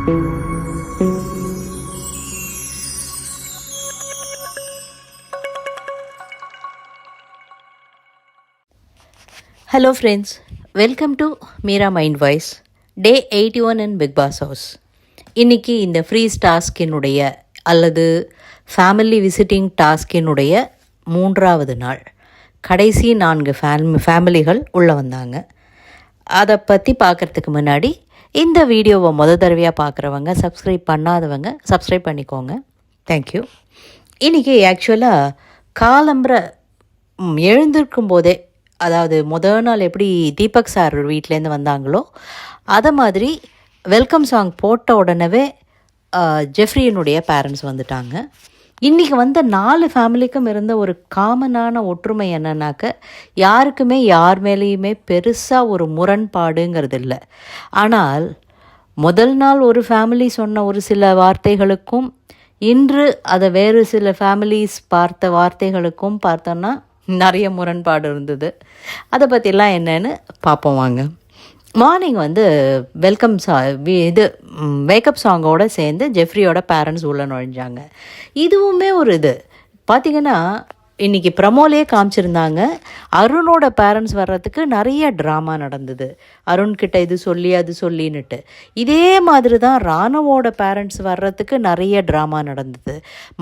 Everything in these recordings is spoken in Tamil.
Hello friends, welcome to Meera Mind Voice, Day 81 in Big Boss House. இன்றைக்கி இந்த ஃப்ரீஸ் டாஸ்கினுடைய அல்லது ஃபேமிலி விசிட்டிங் டாஸ்கினுடைய 3வது நாள். கடைசி 4 ஃபேமிலிகள் உள்ளே வந்தாங்க. அதை பற்றி பார்க்குறதுக்கு முன்னாடி இந்த வீடியோவை தடவையாக பார்க்குறவங்க, சப்ஸ்கிரைப் பண்ணாதவங்க சப்ஸ்கிரைப் பண்ணிக்கோங்க. தேங்க்யூ. இன்றைக்கி ஆக்சுவலாக காலம்பரை எழுந்திருக்கும் போதே, அதாவது முதல் நாள் எப்படி தீபக் சார் வீட்டிலேருந்து வந்தாங்களோ அதை மாதிரி வெல்கம் சாங் போட்ட உடனே ஜெஃப்ரியினுடைய பேரண்ட்ஸ் வந்துட்டாங்க. இன்றைக்கி வந்த 4 ஃபேமிலிக்கும் இருந்த ஒரு காமனான ஒற்றுமை என்னன்னாக்க, யாருக்குமே யார் மேலேயுமே பெருசாக ஒரு முரண்பாடுங்கிறது இல்லை. ஆனால் முதல் நாள் ஒரு ஃபேமிலி சொன்ன ஒரு சில வார்த்தைகளுக்கும் இன்று அதை வேறு சில ஃபேமிலிஸ் பார்த்த வார்த்தைகளுக்கும் பார்த்தோன்னா நிறைய முரண்பாடு இருந்தது. அதை பற்றிலாம் என்னென்னு பார்ப்போம் வாங்க. மார்னிங் வெல்கம் வேக்கப் சாங்கோடு சேர்ந்து ஜெஃப்ரியோட பேரண்ட்ஸ் உள்ளே நுழைஞ்சாங்க. இதுவுமே ஒரு இது பார்த்திங்கன்னா, இன்றைக்கி ப்ரமோலே காமிச்சிருந்தாங்க. அருணோட பேரண்ட்ஸ் வர்றதுக்கு நிறைய ட்ராமா நடந்தது. அருண்கிட்ட இது சொல்லி அது சொல்லின்னுட்டு. இதே மாதிரி தான் ராணுவோட பேரண்ட்ஸ் வர்றதுக்கு நிறைய ட்ராமா நடந்தது.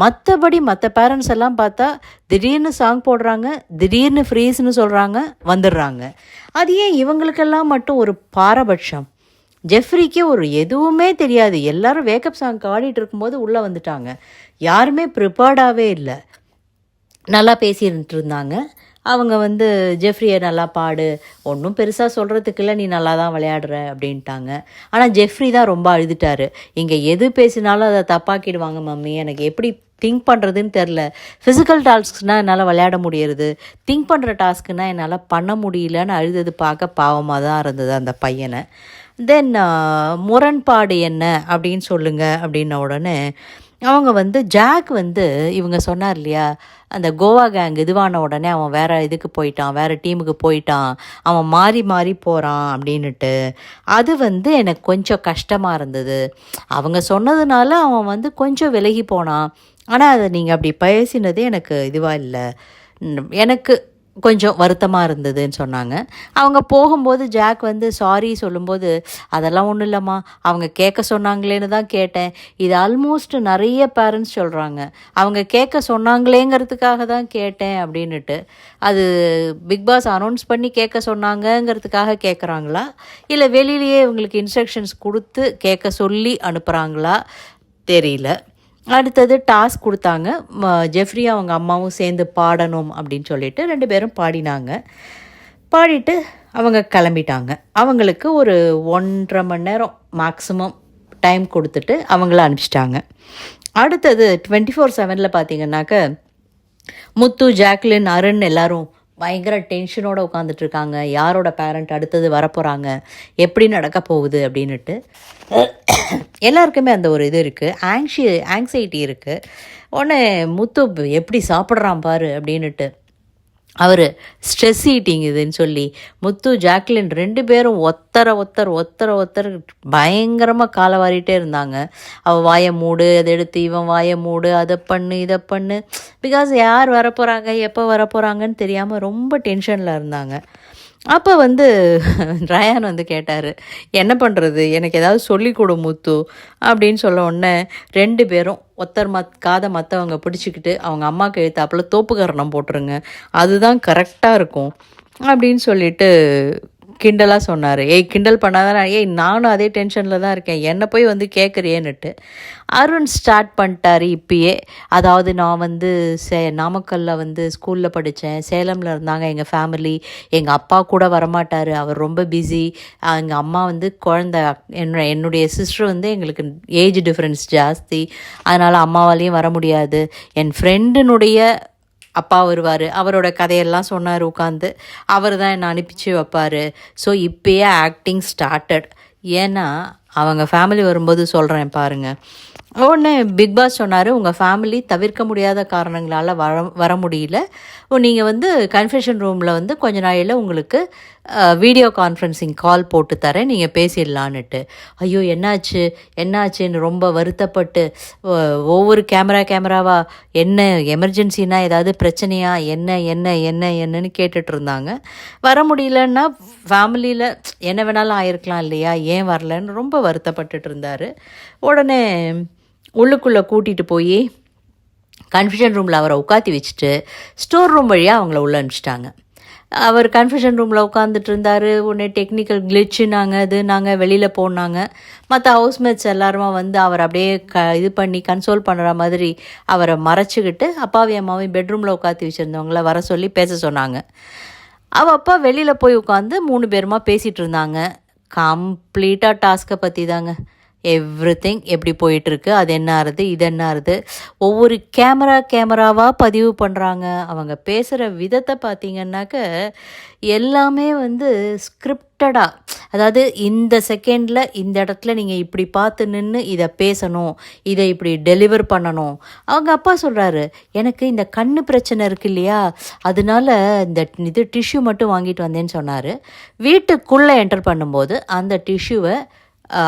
மற்றபடி மற்ற பேரண்ட்ஸ் எல்லாம் பார்த்தா திடீர்னு சாங் போடுறாங்க, திடீர்னு ஃப்ரீஸ்னு சொல்கிறாங்க, வந்துடுறாங்க. அது ஏன் இவங்களுக்கெல்லாம் மட்டும் ஒரு பாரபட்சம்? ஜெஃப்ரிக்கு ஒரு எதுவுமே தெரியாது. எல்லோரும் வேக்கப் சாங் ஆடிட்டு இருக்கும்போது உள்ளே வந்துட்டாங்க. யாருமே ப்ரிப்பேர்டாகவே இல்லை. நல்லா பேசிட்டு இருந்தாங்க. அவங்க ஜெஃப்ரியை நல்லா பாடு, ஒன்றும் பெருசாக சொல்கிறதுக்கு இல்லை, நீ நல்லா தான் விளையாடுற அப்படின்ட்டாங்க. ஆனால் ஜெஃப்ரி தான் ரொம்ப அழுதுட்டார். இங்கே எது பேசினாலும் அதை தப்பாக்கிடுவாங்க மம்மி, எனக்கு எப்படி திங்க் பண்ணுறதுன்னு தெரில. ஃபிசிக்கல் டாஸ்க்னால் என்னால் விளையாட முடியறது, திங்க் பண்ணுற டாஸ்க்குனால் என்னால் பண்ண முடியலன்னு அழுதது பார்க்க பாவமாக தான் இருந்தது அந்த பையனை. தென் முரண்பாடு என்ன அப்படின்னு சொல்லுங்கள் அப்படின்ன உடனே அவங்க ஜாக் இவங்க சொன்னார் இல்லையா, அந்த கோவா கேங் இதுவான உடனே அவன் வேறு இதுக்கு போயிட்டான், வேறு டீமுக்கு போயிட்டான், அவன் மாறி மாறி போகிறான் அப்படின்னுட்டு. அது எனக்கு கொஞ்சம் கஷ்டமாக இருந்தது. அவங்க சொன்னதுனால அவன் கொஞ்சம் விலகி போனான். ஆனால் அதை நீங்கள் அப்படி பேசினதே எனக்கு இதுவாக இல்லை, எனக்கு கொஞ்சம் வருத்தமாக இருந்ததுன்னு சொன்னாங்க. அவங்க போகும்போது ஜாக் சாரி சொல்லும்போது, அதெல்லாம் ஒன்றும் இல்லைம்மா, அவங்க கேட்க சொன்னாங்களேன்னு தான் கேட்டேன். இது ஆல்மோஸ்ட் நிறைய பேரண்ட்ஸ் சொல்கிறாங்க, அவங்க கேட்க சொன்னாங்களேங்கிறதுக்காக தான் கேட்டேன் அப்படின்னுட்டு. அது பிக் பாஸ் அனௌன்ஸ் பண்ணி கேட்க சொன்னாங்கங்கிறதுக்காக கேட்குறாங்களா, இல்லை வெளியிலேயே இவங்களுக்கு இன்ஸ்ட்ரக்ஷன்ஸ் கொடுத்து கேட்க சொல்லி அனுப்புகிறாங்களா தெரியல. அடுத்தது டாஸ்க் கொடுத்தாங்க. ஜெஃப்ரி அவங்க அம்மாவும் சேர்ந்து பாடணும் அப்படின்னு சொல்லிட்டு 2 பேரும் பாடினாங்க. பாடிட்டு அவங்க கிளம்பிட்டாங்க. அவங்களுக்கு ஒரு 1.5 மணி நேரம் மேக்ஸிமம் டைம் கொடுத்துட்டு அவங்கள அனுப்பிச்சிட்டாங்க. அடுத்தது 24/7 பார்த்திங்கன்னாக்க முத்து, ஜாக்லின், அருண் எல்லோரும் பயங்கர டென்ஷனோடு உட்காந்துட்ருக்காங்க. யாரோட பேரண்ட் அடுத்தது வரப்போகிறாங்க, எப்படி நடக்க போகுது அப்படின்னுட்டு எல்லாருக்குமே அந்த ஒரு இது இருக்குது, ஆங்ஸைட்டி இருக்குது. உடனே முத்து எப்படி சாப்பிட்றான் பாரு அப்படின்னுட்டு, அவர் ஸ்ட்ரெஸ் ஈட்டிங் இதுன்னு சொல்லி முத்து, ஜாக்லின் 2 பேரும் ஒத்தரை பயங்கரமாக காலை வாரிட்டே இருந்தாங்க. அவள் வாயை மூடு, அதை எடுத்து இவன் வாயை மூடு, அதை பண்ணு இதை பண்ணு. பிகாஸ் யார் வரப்போகிறாங்க எப்போ வரப்போகிறாங்கன்னு தெரியாமல் ரொம்ப டென்ஷனில் இருந்தாங்க. அப்போ ரயான் கேட்டார், என்ன பண்ணுறது, எனக்கு ஏதாவது சொல்லி கொடு முத்து அப்படின்னு சொல்ல உடனே 2 பேரும் காதை மற்றவங்க பிடிச்சிக்கிட்டு அவங்க அம்மாவுக்கு எழுத்தாப்புல தோப்புக்கரணம் போட்டுருங்க, அதுதான் கரெக்டாக இருக்கும் அப்படின்னு சொல்லிட்டு கிண்டலாக சொன்னார். கிண்டல் பண்ணாதான், நானும் அதே டென்ஷனில் தான் இருக்கேன், என்னை போய் கேட்குறியேன்னுட்டு. அருண் ஸ்டார்ட் பண்ணிட்டார் இப்பயே. அதாவது நான் நாமக்கல்லில் ஸ்கூலில் படித்தேன், சேலமில் இருந்தாங்க எங்கள் ஃபேமிலி, எங்கள் அப்பா கூட வரமாட்டார், அவர் ரொம்ப பிஸி. எங்கள் அம்மா குழந்த, என்னுடைய சிஸ்டர் எங்களுக்கு ஏஜ் டிஃப்ரென்ஸ் ஜாஸ்தி, அதனால் அம்மாவாலேயும் வர முடியாது. என் ஃப்ரெண்டினுடைய அப்பா வருவார், அவரோட கதையெல்லாம் சொன்னார் உட்காந்து, அவர் தான் என்னை அனுப்பிச்சு வைப்பார். ஸோ இப்போயே ஆக்டிங் ஸ்டார்டட். ஏன்னா அவங்க ஃபேமிலி வரும்போது சொல்கிறேன் பாருங்கள், உடனே பிக் பாஸ் சொன்னார், உங்கள் ஃபேமிலி தவிர்க்க முடியாத காரணங்களால் வர முடியல. நீங்கள் வந்து கன்ஃபெஷன் ரூமில் வந்து கொஞ்ச நாளையில் உங்களுக்கு வீடியோ கான்ஃபரன்சிங் கால் போட்டு தரேன், நீங்கள் பேசிடலான்னுட்டு. ஐயோ என்னாச்சுன்னு ரொம்ப வருத்தப்பட்டு ஒவ்வொரு கேமராவா என்ன எமர்ஜென்சினா ஏதாவது பிரச்சனையா என்னன்னு கேட்டுட்டு இருந்தாங்க. வர முடியலன்னா ஃபேமிலியில் என்ன வேணாலும் ஆயிருக்கலாம் இல்லையா, ஏன் வரலன்னு ரொம்ப வருத்தப்பட்டுட்டு இருந்தார். உடனே உள்ளுக்குள்ளே கூட்டிகிட்டு போய் கன்ஃபெஷன் ரூமில் அவரை உட்காத்தி வச்சுட்டு ஸ்டோர் ரூம் வழியாக அவங்கள உள்ளே அனுப்பிச்சிட்டாங்க. அவர் கன்ஃபெஷன் ரூமில் உட்காந்துட்டு இருந்தார். உடனே டெக்னிக்கல் கிளிச்சுனாங்க, நாங்கள் வெளியில் போனாங்க. மற்ற ஹவுஸ்மேட்ஸ் எல்லாருமா வந்து அவர் அப்படியே இது பண்ணி கன்சோல் பண்ணுற மாதிரி அவரை மறைச்சிக்கிட்டு அப்பாவையும் அம்மாவையும் பெட்ரூமில் உட்காத்தி வச்சுருந்தவங்கள வர சொல்லி பேச சொன்னாங்க. அவள் அப்பா வெளியில் போய் உட்காந்து 3 பேருமா பேசிகிட்டு இருந்தாங்க. கம்ப்ளீட்டாக டாஸ்க்கை பற்றி தாங்க. எவ்ரிதிங் எப்படி போயிட்டுருக்கு, அது என்ன ஆறுது, இது என்ன ஆறுது, ஒவ்வொரு கேமராவாக பதிவு பண்ணுறாங்க. அவங்க பேசுகிற விதத்தை பார்த்திங்கன்னாக்க எல்லாமே வந்து ஸ்கிரிப்டடாக, அதாவது இந்த செகண்டில் இந்த இடத்துல நீங்கள் இப்படி பார்த்து நின்று இதை பேசணும், இதை இப்படி டெலிவர் பண்ணணும். அவங்க அப்பா சொல்கிறாரு, எனக்கு இந்த கண்ணு பிரச்சனை இருக்குது இல்லையா, அதனால இது டிஷ்யூ மட்டும் வாங்கிட்டு வந்தேன்னு சொன்னார். வீட்டுக்குள்ளே என்டர் பண்ணும்போது அந்த டிஷ்யூவை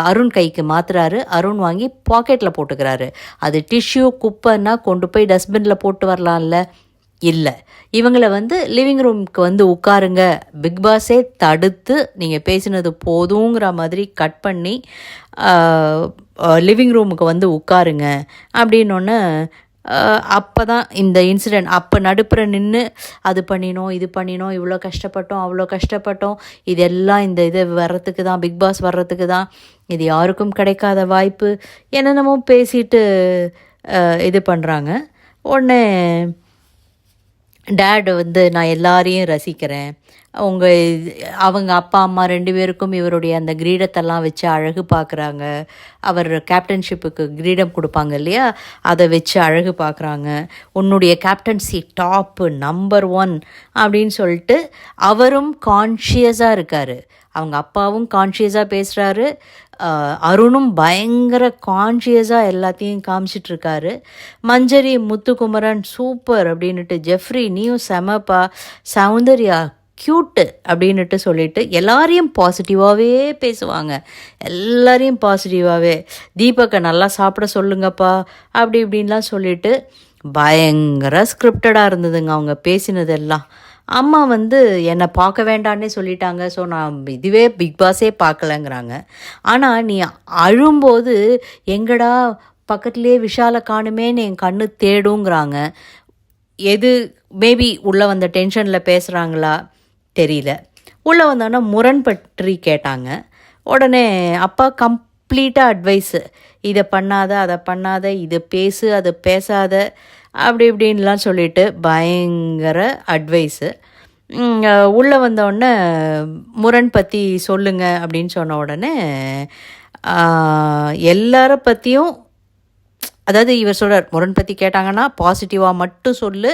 அருண் கைக்கு மாற்றுறாரு. அருண் வாங்கி பாக்கெட்டில் போட்டுக்கிறாரு. அது டிஷ்யூ குப்பைன்னா கொண்டு போய் டஸ்ட்பினில் போட்டு வரலாம்ல, இல்லை, இவங்கள வந்து லிவிங் ரூமுக்கு வந்து உட்காருங்க, பிக் பாஸே தடுத்து நீங்கள் பேசினது போதுங்கிற மாதிரி கட் பண்ணி லிவிங் ரூமுக்கு வந்து உட்காருங்க அப்படின்னொன்னே அப்போ தான் இந்த இன்சிடெண்ட், அப்போ நடுப்புற நின்று அது பண்ணினோம், இது பண்ணினோம், இவ்வளோ கஷ்டப்பட்டோம், அவ்வளோ கஷ்டப்பட்டோம், இதெல்லாம் இந்த இது வர்றதுக்கு தான், பிக் பாஸ் வர்றதுக்கு தான், இது யாருக்கும் கிடைக்காத வாய்ப்பு என்னென்னமோ பேசிட்டு இது பண்ணுறாங்க. உடனே டேட் வந்து நான் எல்லாரையும் ரசிக்கிறேன், அவங்க அப்பா அம்மா 2 பேருக்கும் இவருடைய அந்த கிரீடத்தெல்லாம் வச்சு அழகு பார்க்குறாங்க. அவர் கேப்டன்ஷிப்புக்கு கிரீடம் கொடுப்பாங்க இல்லையா, அதை வச்சு அழகு பார்க்குறாங்க. உன்னுடைய கேப்டன்சி டாப்பு நம்பர் 1 அப்படின்னு சொல்லிட்டு அவரும் கான்ஷியஸாக இருக்கார். அவங்க அப்பாவும் கான்ஷியஸாக பேசுகிறாரு. அருணும் பயங்கர கான்ஷியஸாக எல்லாத்தையும் காமிச்சிட்ருக்காரு. மஞ்சரி முத்துக்குமரன் சூப்பர் அப்படின்னுட்டு, ஜெஃப்ரி நீயும் செமப்பா, சௌந்தர்யா க்யூட்டு அப்படின்னுட்டு சொல்லிட்டு எல்லாரையும் பாசிட்டிவாகவே பேசுவாங்க. எல்லாரையும் பாசிட்டிவாகவே, தீபக்கை நல்லா சாப்பிட சொல்லுங்கப்பா அப்படி இப்படின்லாம் சொல்லிட்டு பயங்கர ஸ்கிரிப்டடாக இருந்ததுங்க அவங்க பேசினதெல்லாம். அம்மா வந்து என்னை பார்க்க வேண்டான்னே சொல்லிட்டாங்க. ஸோ நான் இதுவே பிக் பாஸே பார்க்கலங்கிறாங்க. ஆனால் நீ அழும்போது எங்கடா பக்கத்துலேயே விஷாலை காணுமேன்னு என் கண்ணு தேடுங்கிறாங்க. எது மேபி உள்ளே வந்த டென்ஷனில் பேசுகிறாங்களா தெரியல. உள்ளே வந்தோன்னா முரண் பற்றி கேட்டாங்க. உடனே அப்பா கம்ப்ளீட்டாக அட்வைஸு, இதை பண்ணாத, அதை பண்ணாத, இது பேசு, அதை பேசாத அப்படி இப்படின்லாம் சொல்லிட்டு பயங்கர அட்வைஸு. உள்ளே வந்தோடனே முரண் பற்றி சொல்லுங்க அப்படின்னு சொன்ன உடனே எல்லார பற்றியும், அதாவது இவர் சொல்கிறார், முரண் பற்றி கேட்டாங்கன்னா பாசிட்டிவாக மட்டும் சொல்லு,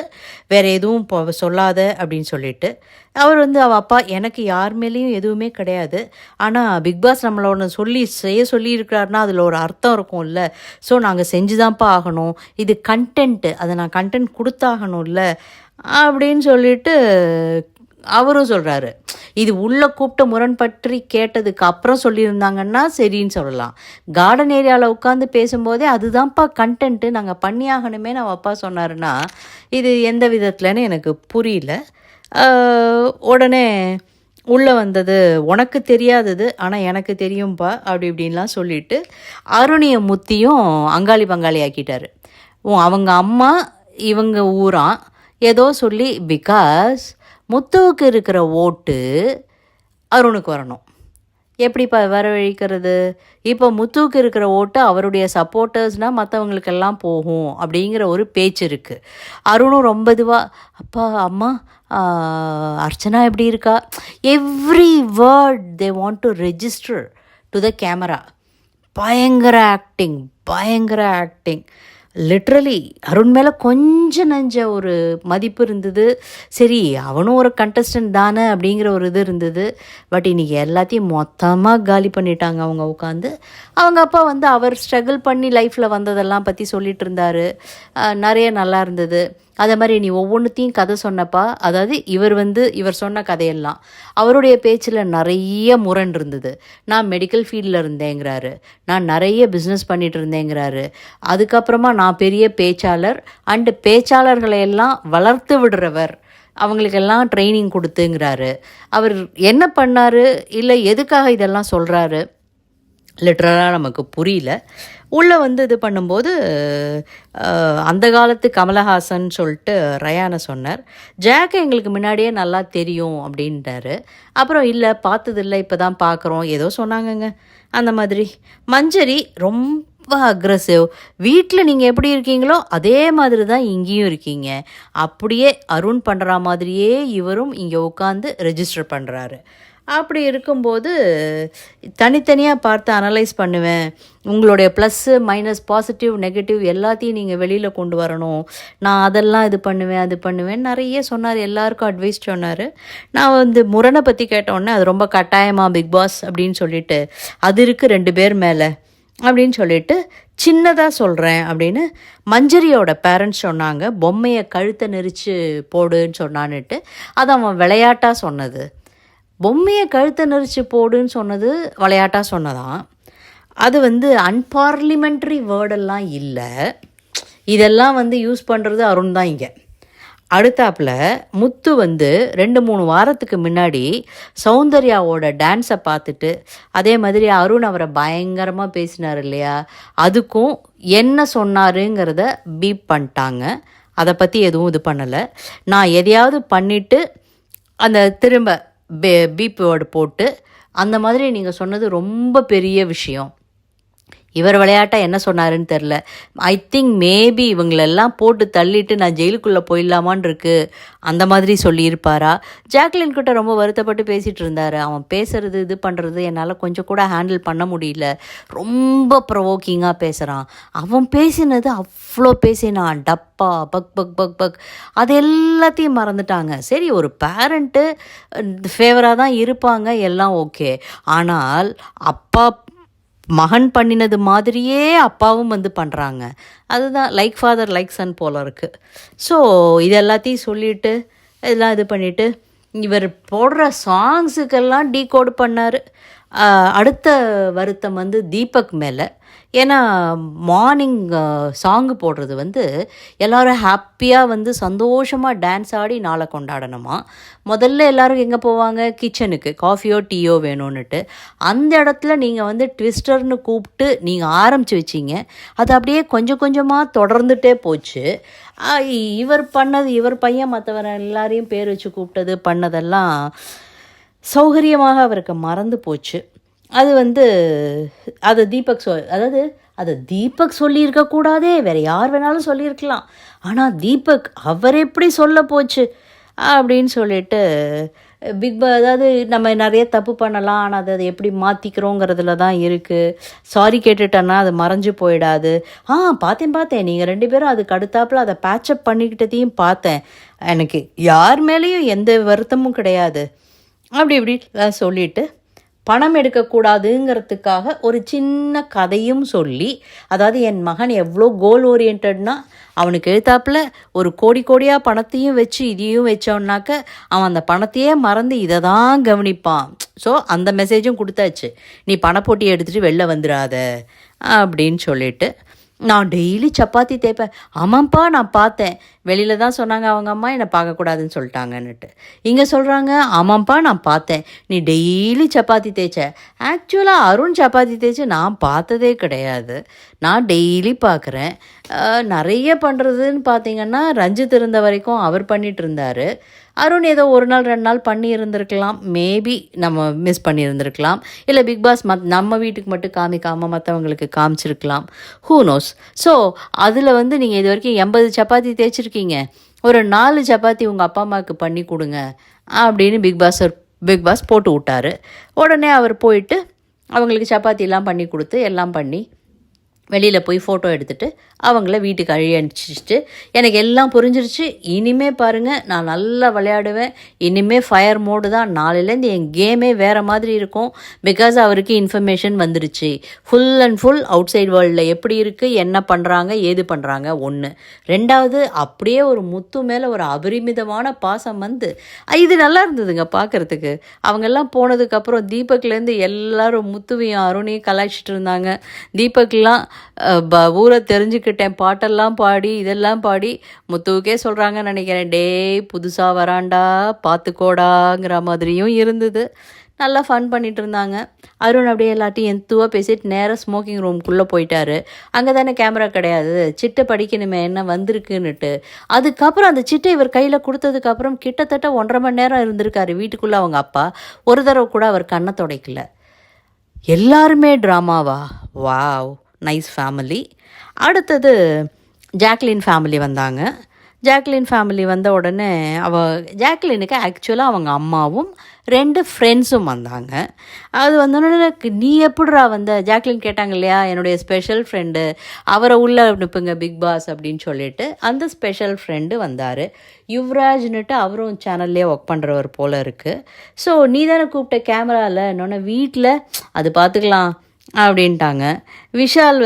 வேறு எதுவும் சொல்லாத அப்படின்னு சொல்லிட்டு. அவர் வந்து அவள் அப்பா, எனக்கு யார் மேலேயும் எதுவுமே கிடையாது, ஆனால் பிக் பாஸ் நம்மளை ஒன்று செய்ய சொல்லியிருக்கிறாருன்னா அதில் ஒரு அர்த்தம் இருக்கும்ல, ஸோ நாங்கள் செஞ்சு தான்ப்பா ஆகணும், இது கண்டென்ட்டு, அதை நான் கண்டென்ட் கொடுத்தாகணும்ல அப்படின்னு சொல்லிட்டு அவரும் சொல்கிறாரு. இது உள்ளே கூப்பிட்டு முரண் பற்றி கேட்டதுக்கு அப்புறம் சொல்லியிருந்தாங்கன்னா சரின்னு சொல்லலாம். கார்டன் ஏரியாவில் உட்காந்து பேசும்போதே அதுதான்ப்பா கண்டென்ட்டு, நாங்கள் பண்ணியாகணுமே நான் அப்பா சொன்னாருன்னா இது எந்த விதத்துலன்னு எனக்கு புரியல. உடனே உள்ளே வந்தது, உனக்கு தெரியாதது ஆனால் எனக்கு தெரியும்ப்பா அப்படி இப்படின்லாம் சொல்லிவிட்டு அருணிய முத்தியும் அங்காளி பங்காளி ஆக்கிட்டார். அவங்க அம்மா இவங்க ஊரான் ஏதோ சொல்லி, பிகாஸ் முத்துவுக்கு இருக்கிற ஓட்டு அருணுக்கு வரணும். எப்படிப்பா வரவழைக்கிறது? இப்போ முத்துவுக்கு இருக்கிற ஓட்டு அவருடைய சப்போர்ட்டர்ஸ்னால் மற்றவங்களுக்கெல்லாம் போகும் அப்படிங்கிற ஒரு பேச்சு இருக்குது. அருணும் ரொம்ப இதுவாக, அப்பா அம்மா அர்ச்சனா எப்படி இருக்கா, every word they want to register to the camera. பயங்கர ஆக்டிங். லிட்ரலி அருண் மேலே கொஞ்சம் நஞ்ச ஒரு மதிப்பு இருந்தது. சரி அவனும் ஒரு கண்டஸ்டன்ட் தானே அப்படிங்கிற ஒரு இது இருந்தது. பட் இன்றைக்கி எல்லாத்தையும் மொத்தமாக காலி பண்ணிட்டாங்க அவங்க உட்காந்து. அவங்க அப்பா வந்து அவர் ஸ்ட்ரகிள் பண்ணி லைஃப்பில் வந்ததெல்லாம் பற்றி சொல்லிகிட்டு இருந்தார். நிறைய நல்லா இருந்தது. அதே மாதிரி நீ ஒவ்வொன்றுத்தையும் கதை சொன்னப்பா, அதாவது இவர் சொன்ன கதையெல்லாம் அவருடைய பேச்சில் நிறைய முரண் இருந்தது. நான் மெடிக்கல் ஃபீல்டில் இருந்தேங்கிறாரு, நான் நிறைய பிஸ்னஸ் பண்ணிகிட்டு இருந்தேங்கிறாரு, அதுக்கப்புறமா நான் பெரிய பேச்சாளர் அண்டு பேச்சாளர்களையெல்லாம் வளர்த்து விடுறவர், அவங்களுக்கெல்லாம் ட்ரைனிங் கொடுத்துங்கிறாரு. அவர் என்ன பண்ணார், இல்லை எதுக்காக இதெல்லாம் சொல்கிறாரு லிட்ரலாக நமக்கு புரியல. உள்ளே வந்து இது பண்ணும்போது அந்த காலத்து கமலஹாசன் சொல்லிட்டு ரயானை சொன்னார். ஜாக்கை எங்களுக்கு முன்னாடியே நல்லா தெரியும் அப்படின்ட்டாரு. அப்புறம் இல்லை பார்த்ததில்லை, இப்போ தான் பார்க்குறோம், ஏதோ சொன்னாங்கங்க அந்த மாதிரி. மஞ்சரி ரொம்ப அக்ரெசிவ். வீட்டில் நீங்கள் எப்படி இருக்கீங்களோ அதே மாதிரி தான் இங்கேயும் இருக்கீங்க. அப்படியே அருண் பண்ணுற மாதிரியே இவரும் இங்கே உட்காந்து ரெஜிஸ்டர் பண்ணுறாரு. அப்படி இருக்கும்போது தனித்தனியாக பார்த்து அனலைஸ் பண்ணுவேன். உங்களுடைய ப்ளஸ்ஸு மைனஸ் பாசிட்டிவ் நெகட்டிவ் எல்லாத்தையும் நீங்கள் வெளியில் கொண்டு வரணும். நான் அதெல்லாம் இது பண்ணுவேன் அது பண்ணுவேன் நிறைய சொன்னார். எல்லாருக்கும் அட்வைஸ் சொன்னார். நான் வந்து முரணை பற்றி கேட்டோன்னே அது ரொம்ப கட்டாயமாக பிக் பாஸ் அப்படின்னு சொல்லிட்டு அது இருக்குது 2 பேர் மேலே அப்படின்னு சொல்லிட்டு சின்னதாக சொல்கிறேன் அப்படின்னு மஞ்சரியோட பேரண்ட்ஸ் சொன்னாங்க. பொம்மையை கழுத்தை நெரிச்சு போடுன்னு சொன்னான்னுட்டு அது அவன் விளையாட்டாக சொன்னது. பொம்மையை கழுத்தை நெரிச்சு போடுன்னு சொன்னது விளையாட்டாக சொன்னதான். அது வந்து அன்பார்லிமெண்ட்ரி வேர்டெல்லாம் இல்லை. இதெல்லாம் வந்து யூஸ் பண்ணுறது அருண் தான். இங்கே அடுத்தாப்பில் முத்து வந்து 2-3 வாரத்துக்கு முன்னாடி சௌந்தர்யாவோட டான்ஸை பார்த்துட்டு அதே மாதிரி அருண் அவரை பயங்கரமாக பேசினார் இல்லையா, அதுக்கும் என்ன சொன்னாருங்கிறத பீப் பண்ணிட்டாங்க. அதை பற்றி எதுவும் இது பண்ணலை. நான் எதையாவது பண்ணிவிட்டு அந்த திரும்ப பீப் வேர்டு போட்டு அந்த மாதிரி நீங்கள் சொன்னது ரொம்ப பெரிய விஷயம். இவர் விளையாட்டாக என்ன சொன்னாருன்னு தெரில. ஐ திங்க் மேபி இவங்களெல்லாம் போட்டு தள்ளிட்டு நான் ஜெயிலுக்குள்ளே போயிடலாமான் இருக்கு அந்த மாதிரி சொல்லியிருப்பாரா. ஜாக்லின் கிட்ட ரொம்ப வருத்தப்பட்டு பேசிகிட்டு இருந்தார். அவன் பேசுகிறது இது பண்ணுறது என்னால் கொஞ்சம் கூட ஹேண்டில் பண்ண முடியல, ரொம்ப ப்ரொவோக்கிங்காக பேசுகிறான். அவன் பேசினது அவ்வளோ பேசினான், டப்பா பக் பக் பக் பக், அது எல்லாத்தையும் மறந்துட்டாங்க. சரி ஒரு பேரண்ட்டு ஃபேவராக தான் இருப்பாங்க, எல்லாம் ஓகே. ஆனால் அப்பா மகன் பண்ணினது மாதிரியே அப்பாவும் வந்து பண்ணுறாங்க. அதுதான் லைக் ஃபாதர் லைக் சன் போல இருக்குது. ஸோ இது எல்லாத்தையும் சொல்லிவிட்டு இதெல்லாம் இது பண்ணிவிட்டு இவர் போடுற சாங்ஸுக்கெல்லாம் டீகோட் பண்ணார். அடுத்த வருத்தம் வந்து தீபக் மேலே. ஏன்னா மார்னிங் சாங்கு போடுறது வந்து எல்லோரும் ஹாப்பியாக வந்து சந்தோஷமாக டான்ஸ் ஆடி நாளை கொண்டாடணுமா. முதல்ல எல்லோரும் எங்கே போவாங்க, கிச்சனுக்கு காஃபியோ டீயோ வேணும்னுட்டு. அந்த இடத்துல நீங்கள் வந்து ட்விஸ்டர்னு கூப்பிட்டு நீங்கள் ஆரம்பித்து வச்சிங்க. அது அப்படியே கொஞ்சம் கொஞ்சமாக தொடர்ந்துட்டே போச்சு. இவர் பையன் மற்றவரை எல்லாரையும் பேர் வச்சு கூப்பிட்டது பண்ணதெல்லாம் சௌகரியமாக அவருக்கு மறந்து போச்சு. அது வந்து அதை தீபக் சொல்லியிருக்கக்கூடாதே, வேறு யார் வேணாலும் சொல்லியிருக்கலாம். ஆனால் தீபக் அவர் எப்படி சொல்ல போச்சு அப்படின்னு சொல்லிட்டு அதாவது நம்ம நிறைய தப்பு பண்ணலாம், ஆனால் அதை எப்படி மாற்றிக்கிறோங்கிறதுல தான் இருக்குது. சாரி கேட்டுட்டேன்னா அது மறைஞ்சு போயிடாது. பார்த்தேன் நீங்கள் 2 பேரும் அதுக்கு அடுத்தாப்பில் அதை பேட்சப் பண்ணிக்கிட்டதையும் பார்த்தேன். எனக்கு யார் மேலேயும் எந்த வருத்தமும் கிடையாது இப்படி சொல்லிவிட்டு பணம் எடுக்கக்கூடாதுங்கிறதுக்காக ஒரு சின்ன கதையும் சொல்லி, அதாவது என் மகன் எவ்வளோ கோல் ஓரியன்டட்னா அவனுக்கு எழுத்தாப்பில் ஒரு கோடியாக பணத்தையும் வச்சு இதையும் வச்சோன்னாக்க அவன் அந்த பணத்தையே மறந்து இதை தான் கவனிப்பான். ஸோ அந்த மெசேஜும் கொடுத்தாச்சு, நீ பணப்போட்டியை எடுத்துகிட்டு வெளில வந்துடாத அப்படின்னு சொல்லிட்டு. நான் டெய்லி சப்பாத்தி தேய்ப்பேன். ஆமாம்ப்பா நான் பார்த்தேன், வெளியில் தான் சொன்னாங்க அவங்க அம்மா என்னை பார்க்கக்கூடாதுன்னு சொல்லிட்டாங்கன்னுட்டு. இங்கே சொல்கிறாங்க ஆமாம்ப்பா நான் பார்த்தேன் நீ டெய்லி சப்பாத்தி தேய்ச்ச. ஆக்சுவலாக அருண் சப்பாத்தி தேய்ச்சி நான் பார்த்ததே கிடையாது, நான் டெய்லி பார்க்குறேன். நிறைய பண்ணுறதுன்னு பார்த்தீங்கன்னா ரஞ்சித் இருந்த வரைக்கும் அவர் பண்ணிகிட்டு இருந்தார். அருண் ஏதோ 1 நாள் 2 நாள் பண்ணி இருந்திருக்கலாம், மேபி நம்ம மிஸ் பண்ணியிருந்திருக்கலாம். இல்லை பிக் பாஸ் நம்ம வீட்டுக்கு மட்டும் காமிக்காமல் மற்றவங்களுக்கு காமிச்சிருக்கலாம், ஹூ நோஸ். ஸோ அதில் வந்து நீங்கள் இது வரைக்கும் 80 சப்பாத்தி தேய்ச்சிருக்கீங்க, ஒரு 4 சப்பாத்தி உங்கள் அப்பா அம்மாவுக்கு பண்ணி கொடுங்க அப்படின்னு பிக் பாஸ் போட்டு விட்டார். உடனே அவர் போயிட்டு அவங்களுக்கு சப்பாத்திலாம் பண்ணி கொடுத்து எல்லாம் பண்ணி வெளியில் போய் ஃபோட்டோ எடுத்துகிட்டு அவங்கள வீட்டுக்கு அனுப்பிச்சிட்டு எனக்கு எல்லாம் புரிஞ்சிருச்சு. இனிமேல் பாருங்கள் நான் நல்லா விளையாடுவேன், இனிமேல் ஃபயர் மோடு தான், நாளையிலேருந்து என் கேமே வேறு மாதிரி இருக்கும். பிகாஸ் அவருக்கு இன்ஃபர்மேஷன் வந்துருச்சு, full and full outside வேர்ல்டில் எப்படி இருக்குது, என்ன பண்ணுறாங்க, ஏது பண்ணுறாங்க. ஒன்று. ரெண்டாவது, அப்படியே ஒரு முத்து மேலே ஒரு அபரிமிதமான பாசம் வந்து இது நல்லா இருந்ததுங்க பார்க்குறதுக்கு. அவங்கெல்லாம் போனதுக்கப்புறம் தீபக்லேருந்து எல்லோரும் முத்துவையும் அருணையும் கலாய்ச்சிட்டு இருந்தாங்க. தீபக்லாம் ஊரை தெரிஞ்சுக்கிட்டேன் பாட்டெல்லாம் பாடி இதெல்லாம் பாடி முத்துவுக்கே சொல்கிறாங்கன்னு நினைக்கிறேன், டேய் புதுசாக வராண்டா பார்த்துக்கோடாங்கிற மாதிரியும் இருந்தது. நல்லா ஃபன் பண்ணிகிட்டு இருந்தாங்க. அருண் அப்படியே எல்லாத்தையும் எந்துவாக பேசிட்டு நேராக ஸ்மோக்கிங் ரூம்குள்ளே போயிட்டாரு. அங்கே தானே கேமரா கிடையாது, சிட்டை படிக்கணுமே என்ன வந்திருக்குன்னுட்டு. அதுக்கப்புறம் அந்த சிட்டை இவர் கையில் கொடுத்ததுக்கப்புறம் கிட்டத்தட்ட 1.5 மணி நேரம் இருந்திருக்காரு வீட்டுக்குள்ளே. அவங்க அப்பா ஒரு தடவை கூட அவர் கண்ணை துடைக்கல. எல்லாருமே ட்ராமாவா? Wow, nice family. அடுத்தது ஜாக்லின் ஃபேமிலி வந்தாங்க. ஜாக்லின் ஃபேமிலி வந்த உடனே ஜாக்லினுக்கு ஆக்சுவலாக அவங்க அம்மாவும் 2 ஃப்ரெண்ட்ஸும் வந்தாங்க. அது வந்தோடனே நீ எப்படிரா வந்த ஜாக்லின் கேட்டாங்க இல்லையா, என்னுடைய ஸ்பெஷல் ஃப்ரெண்டு அவரை உள்ளே அனுப்புங்க பிக் பாஸ் அப்படின்னு சொல்லிட்டு அந்த ஸ்பெஷல் ஃப்ரெண்டு வந்தார். யுவராஜ்னுட்டு அவரும் சேனல்லே ஒர்க் பண்ணுறவர் போல் இருக்குது. ஸோ நீ தானே கூப்பிட்ட கேமராவில் இன்னொன்று வீட்டில் அது பார்த்துக்கலாம் அப்படின்ட்டாங்க. விஷால்